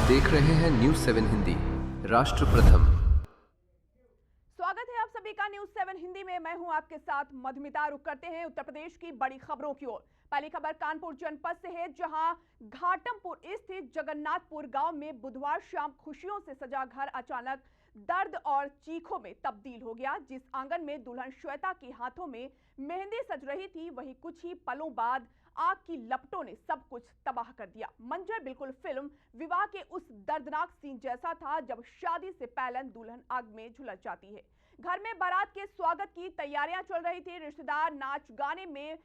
देख रहे हैं न्यूज 7 हिंदी, राष्ट्र प्रथम। स्वागत है आप सभी का न्यूज 7 हिंदी में। मैं हूं आपके साथ मधुमिता। रुक करते हैं उत्तर प्रदेश की बड़ी खबरों की ओर। पहली खबर कानपुर जनपद से है, जहां घाटमपुर स्थित जगन्नाथपुर गांव में बुधवार शाम खुशियों से सजा घर अचानक दर्द और चीखों में तब्दील हो गया। जिस आंगन में दुल्हन श्वेता के हाथों में मेहंदी सज रही थी, वहीं कुछ ही पलों बाद आग की लपटों ने सब कुछ तबाह कर दिया। मंजर बिल्कुल फिल्म विवाह के उस दर्दनाक सीन जैसा था, जब शादी से पहले दुल्हन आग में झुलस जाती है। घर में बारात के स्वागत की तैयारियां चल रही थी, रिश्तेदार नाच गाने में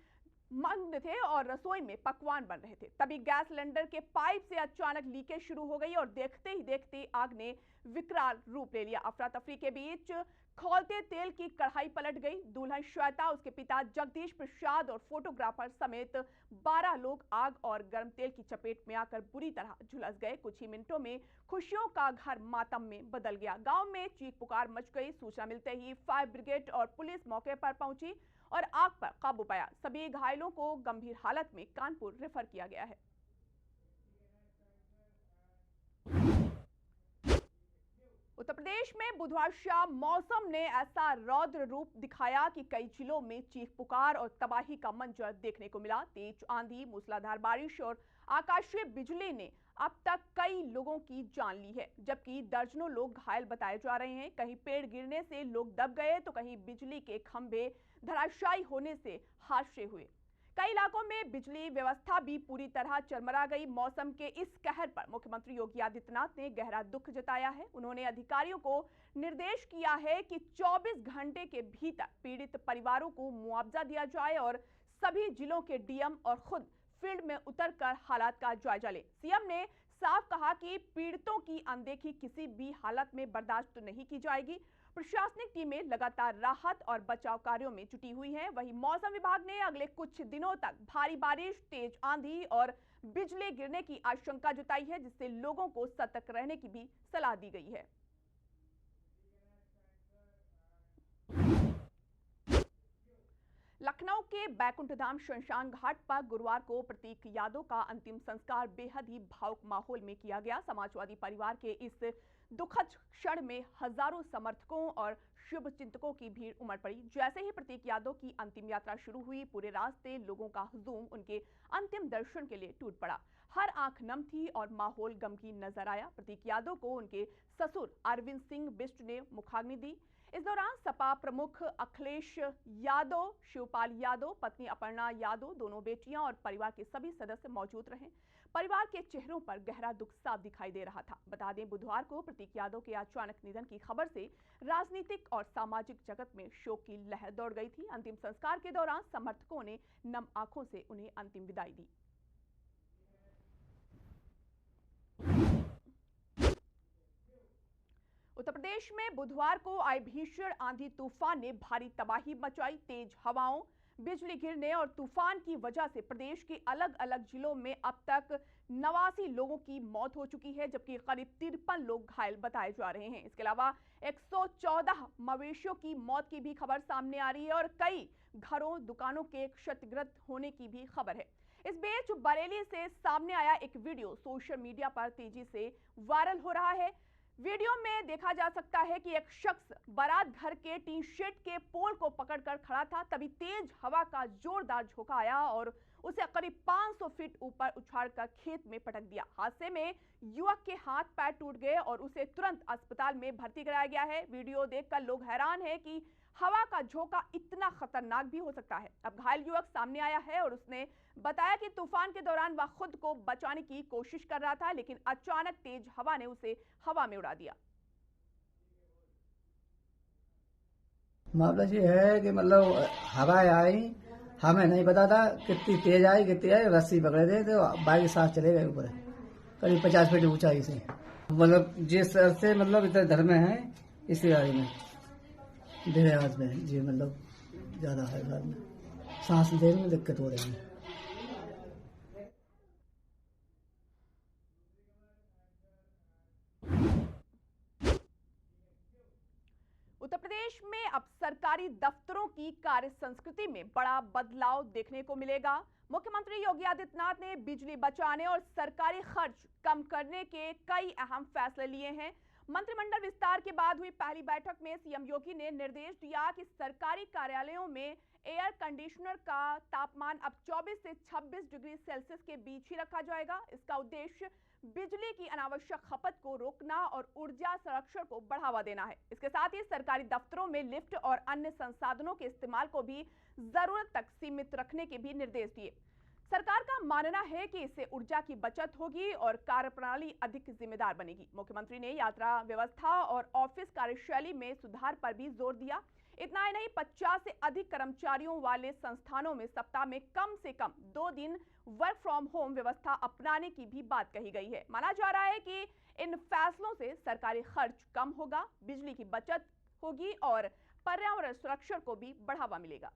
मग्न थे और रसोई में पकवान बन रहे थे। तभी गैस सिलेंडर के पाइप से अचानक लीकेज शुरू हो गई और देखते ही देखते आग ने विकराल रूप ले लिया। अफरा तफरी के बीच खौलते तेल की कढ़ाई पलट गई। दुल्हन श्वेता, उसके पिता जगदीश प्रसाद और फोटोग्राफर समेत 12 लोग आग और गर्म तेल की चपेट में आकर बुरी तरह झुलस गए। कुछ ही मिनटों में खुशियों का घर मातम में बदल गया। गांव में चीख पुकार मच गई। सूचना मिलते ही फायर ब्रिगेड और पुलिस मौके पर पहुंची और आग पर काबू पाया। सभी घायलों को गंभीर हालत में कानपुर रेफर किया गया है। उत्तर प्रदेश में बुधवार शाम मौसम ने ऐसा रौद्र रूप दिखाया कि कई जिलों में चीख पुकार और तबाही का मंजर देखने को मिला। तेज आंधी, मूसलाधार बारिश और आकाशीय बिजली ने अब तक कई लोगों की जान ली है, जबकि दर्जनों लोग घायल बताए जा रहे हैं। कहीं पेड़ गिरने से लोग दब गए तो कहीं बिजली के खंभे धराशायी होने से हादसे हुए। कई इलाकों में बिजली व्यवस्था भी पूरी तरह चरमरा गई। मौसम के इस कहर पर मुख्यमंत्री योगी आदित्यनाथ ने गहरा दुख जताया है। उन्होंने अधिकारियों को निर्देश किया है कि 24 घंटे के भीतर पीड़ित परिवारों को मुआवजा दिया जाए और सभी जिलों के डीएम और खुद फील्ड में उतरकर हालात का जायजा लें। सीएम ने साफ कहा कि पीड़ितों की अनदेखी किसी भी हालत में बर्दाश्त नहीं की जाएगी। प्रशासनिक टीमें लगातार राहत और बचाव कार्यों में जुटी हुई हैं। वहीं मौसम विभाग ने अगले कुछ दिनों तक भारी बारिश, तेज आंधी और बिजली गिरने की आशंका जताई है, जिससे लोगों को सतर्क रहने की भी सलाह दी गई है। लखनऊ के बैकुंठधाम श्मशान घाट पर गुरुवार को प्रतीक यादव का अंतिम संस्कार बेहद ही भावुक माहौल में किया गया। समाजवादी परिवार के इस दुखद क्षण में हजारों समर्थकों और शुभ चिंतकों की भीड़ उमड़ पड़ी। जैसे ही प्रतीक यादव की अंतिम यात्रा शुरू हुई, पूरे रास्ते लोगों का हुजूम उनके अंतिम दर्शन के लिए टूट पड़ा। हर आंख नम थी और माहौल गमगीन नजर आया। प्रतीक यादव को उनके ससुर अरविंद सिंह बिष्ट ने मुखाग्नि दी। इस दौरान सपा प्रमुख अखिलेश यादव, शिवपाल यादव, पत्नी अपर्णा यादव, दोनों बेटियां और परिवार के सभी सदस्य मौजूद रहे। परिवार के चेहरों पर गहरा दुख साफ दिखाई दे रहा था। बता दें, बुधवार को प्रतीक यादव के अचानक निधन की खबर से राजनीतिक और सामाजिक जगत में शोक की लहर दौड़ गई थी। अंतिम संस्कार के दौरान समर्थकों ने नम आंखों से उन्हें अंतिम विदाई दी। उत्तर प्रदेश में बुधवार को आए भीषण आंधी तूफान ने भारी तबाही मचाई। तेज हवाओं, बिजली गिरने और तूफान की वजह से प्रदेश के अलग अलग जिलों में अब तक 89 लोगों की मौत हो चुकी है, जबकि करीब 53 लोग घायल बताए जा रहे हैं। इसके अलावा 114 मवेशियों की मौत की भी खबर सामने आ रही है और कई घरों, दुकानों के क्षतिग्रस्त होने की भी खबर है। इस बीच बरेली से सामने आया एक वीडियो सोशल मीडिया पर तेजी से वायरल हो रहा है। वीडियो में देखा जा सकता है कि एक शख्स बारात घर के टीन शेड के पोल को पकड़कर खड़ा था। तभी तेज हवा का जोरदार झोंका आया और उसे करीब 500 फीट ऊपर उछालकर खेत में पटक दिया। हादसे में युवक के हाथ पैर टूट गए और उसे तुरंत अस्पताल में भर्ती कराया गया है। वीडियो देखकर लोग हैरान हैं कि हवा का झोंका इतना खतरनाक भी हो सकता है। अब घायल युवक सामने आया है और उसने बताया कि तूफान के दौरान वह खुद को बचाने की कोशिश कर रहा था, लेकिन अचानक तेज हवा ने उसे हवा में उड़ा दिया। मामला ये है कि मतलब हवाएं आई, हमें नहीं पता था कितनी तेज आई कितनी आई। रस्सी पकड़े थे तो बाइक के साथ चले गए ऊपर, करीब 50 फीट ऊंचाई से। मतलब जिस तरह से मतलब इधर धर में है, इसी गाड़ी में धीरे हाथ में जी, मतलब ज्यादा है घर में, सांस लेने में दिक्कत हो रही है। उत्तर प्रदेश में अब सरकारी दफ्तरों की कार्य संस्कृति में बड़ा बदलाव देखने को मिलेगा। मुख्यमंत्री योगी आदित्यनाथ ने बिजली बचाने और सरकारी खर्च कम करने के कई अहम फैसले लिए हैं। मंत्रिमंडल विस्तार के बाद हुई पहली बैठक में सीएम योगी ने निर्देश दिया कि सरकारी कार्यालयों में एयर कंडीशनर का तापमान अब 24 से 26 डिग्री सेल्सियस के बीच ही रखा जाएगा। इसका उद्देश्य बिजली की अनावश्यक खपत को रोकना और ऊर्जा संरक्षण को बढ़ावा देना है। इसके साथ ही सरकारी दफ्तरों में लिफ्ट और अन्य संसाधनों के इस्तेमाल को भी जरूरत तक सीमित रखने के भी निर्देश दिए। सरकार का मानना है कि इससे ऊर्जा की बचत होगी और कार्यप्रणाली अधिक जिम्मेदार बनेगी। मुख्यमंत्री ने यात्रा व्यवस्था और ऑफिस कार्यशैली में सुधार पर भी जोर दिया। इतना ही नहीं, 50 से अधिक कर्मचारियों वाले संस्थानों में सप्ताह में कम से कम 2 दिन वर्क फ्रॉम होम व्यवस्था अपनाने की भी बात कही गई है। माना जा रहा है कि इन फैसलों से सरकारी खर्च कम होगा, बिजली की बचत होगी और पर्यावरण संरक्षण को भी बढ़ावा मिलेगा।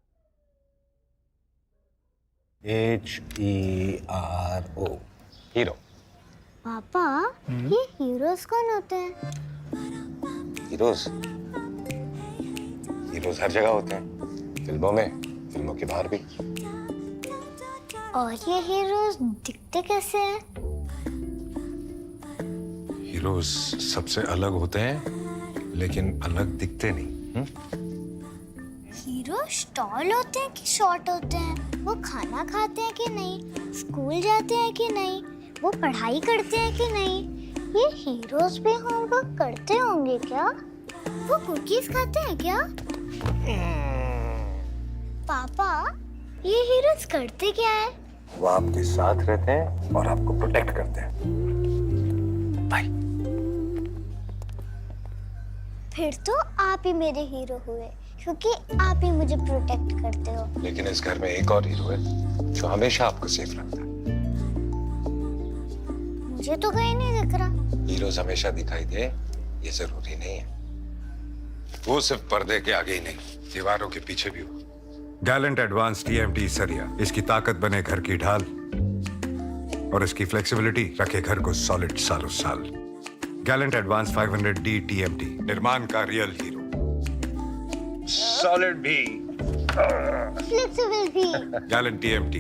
HERO hero. पापा, ये हीरोज कौन होते हैं? हीरोज हर जगह होते हैं, फिल्मों में, फिल्मों के बाहर भी। और ये हीरोज दिखते कैसे हैं? हीरोज सबसे अलग होते हैं, लेकिन अलग दिखते नहीं। हीरो टॉल होते हैं कि शॉर्ट होते हैं? वो खाना खाते हैं कि नहीं? स्कूल जाते हैं कि नहीं? वो पढ़ाई करते हैं कि नहीं? ये हीरोज भी होमवर्क करते होंगे क्या? वो कुकीज खाते हैं क्या? पापा, ये हीरोज करते क्या है? वो आपके साथ रहते हैं और आपको प्रोटेक्ट करते हैं। बाय। फिर तो आप ही मेरे हीरो हुए, क्योंकि आप ही मुझे प्रोटेक्ट करते हो। लेकिन इस घर में एक और हीरो है जो हमेशा आपको सेफ रखता है। मुझे तो कहीं नहीं दिख रहा। हीरोज हमेशा दिखाई दे, ये जरूरी नहीं है। वो सिर्फ पर्दे के आगे ही नहीं, दीवारों के पीछे भी हो। गैलेंट एडवांस TMT सरिया, इसकी ताकत बने घर की ढाल और इसकी फ्लेक्सिबिलिटी रखे घर को सॉलिड सालों साल। गैलेंट एडवांस 500D TMT, निर्माण का रियल हीरो। सॉलिड भी, फ्लेक्सिबल भी। Gallant TMT।